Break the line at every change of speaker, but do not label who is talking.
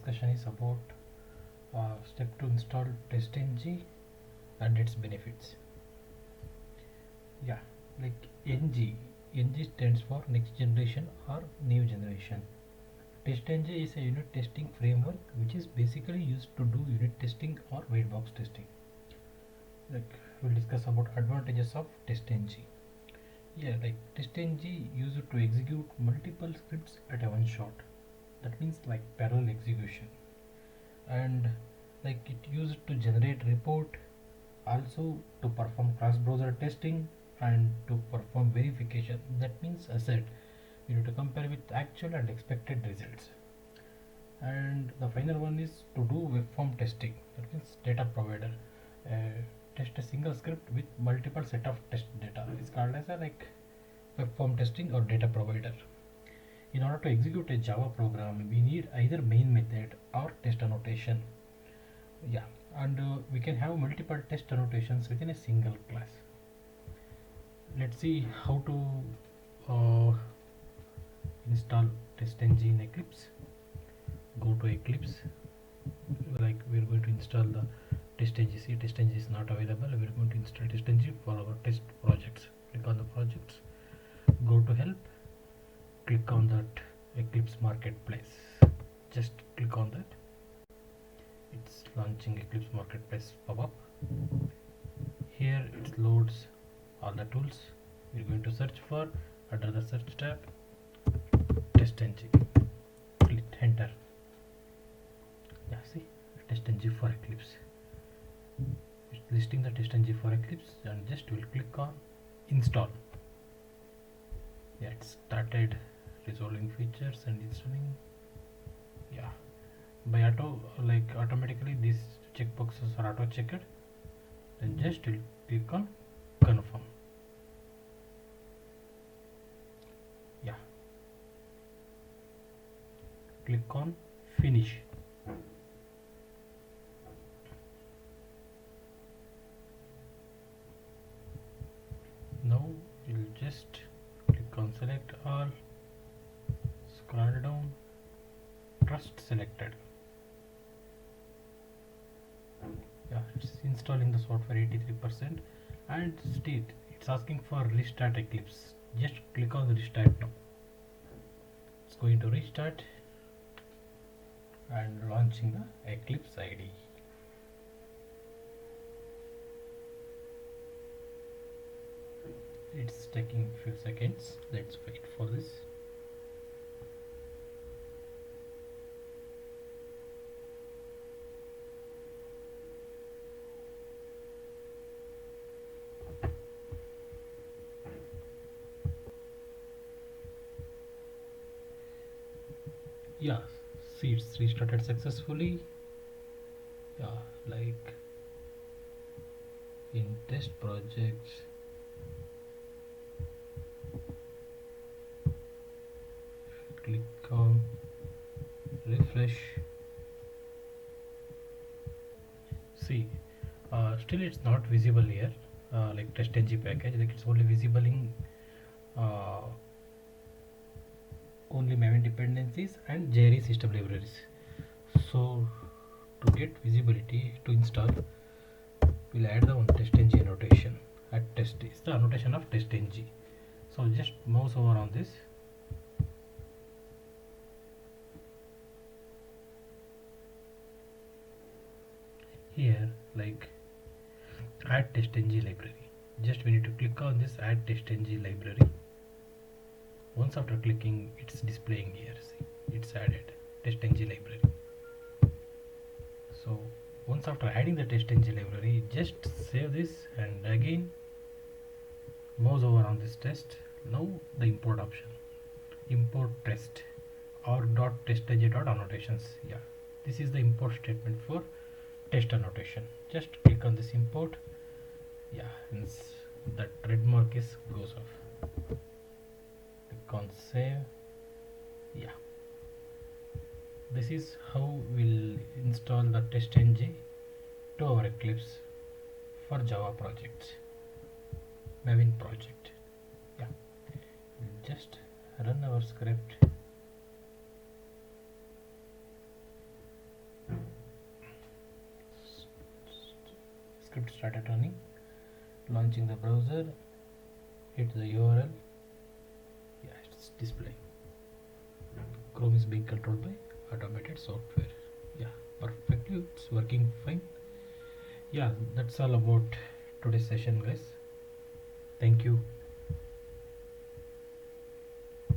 discussion is about step to install TestNG and its benefits. Yeah, like NG stands for next generation or new generation. TestNG is a unit testing framework which is basically used to do unit testing or white box testing. Like we'll discuss about advantages of TestNG. Yeah, like TestNG used to execute multiple scripts at a one shot. That means like parallel execution. And like it used to generate report, also to perform cross-browser testing and to perform verification. That means as said, you need to compare with actual and expected results. And the final one is to do web form testing. That means data provider. Test a single script with multiple set of test data. It's called as a like web form testing or data provider. In order to execute a Java program, we need either main method or test annotation. Yeah, and we can have multiple test annotations within a single class. Let's see how to install TestNG in Eclipse. Go to Eclipse. Like we're going to install the TestNG. See, TestNG is not available. We're going to install TestNG for our test projects. Click on the projects. Go to help. Click on that Eclipse Marketplace. Just click on that. It's launching Eclipse Marketplace pop-up. Here it loads all the tools. We're going to search for, under the search tab, TestNG. Click enter. Yeah, see, TestNG for Eclipse. It's listing the TestNG for Eclipse, and just will click on install. Yeah, it started resolving features and installing. Yeah, by automatically these checkboxes are auto checked. Then just will click on confirm. Yeah, click on finish. Now you'll just click on select all, scroll down, trust selected. Yeah, it's installing the software 83%, and still it's asking for restart Eclipse. Just click on restart now. It's going to restart and launching the Eclipse ID. It's taking few seconds. Let's wait for this. Yeah, see, it's restarted successfully. Yeah, like in test projects, click on refresh. See, still it's not visible here, like TestNG package, like it's only visible in only maven dependencies and JRE system libraries. So to get visibility to install, we'll add the one TestNG annotation. At test is the annotation of TestNG. So just mouse over on this. Here, like add TestNG library. Just we need to click on this add TestNG library. Once after clicking, it's displaying here. See, it's added TestNG library. So once after adding the TestNG library, just save this and again mouse over on this test. Now the import option, import test or .testng.annotations. Yeah, this is the import statement for test annotation. Just click on this import. Yeah, and that red mark is goes off. Click on save. Yeah, this is how we'll install the TestNG to our Eclipse for Java projects, maven project. Yeah, we'll just run our script. script started running. Launching the browser, hit the URL. Yeah, it's displaying. Chrome is being controlled by automated software. Yeah, perfectly, it's working fine. Yeah, that's all about today's session, guys. Thank you.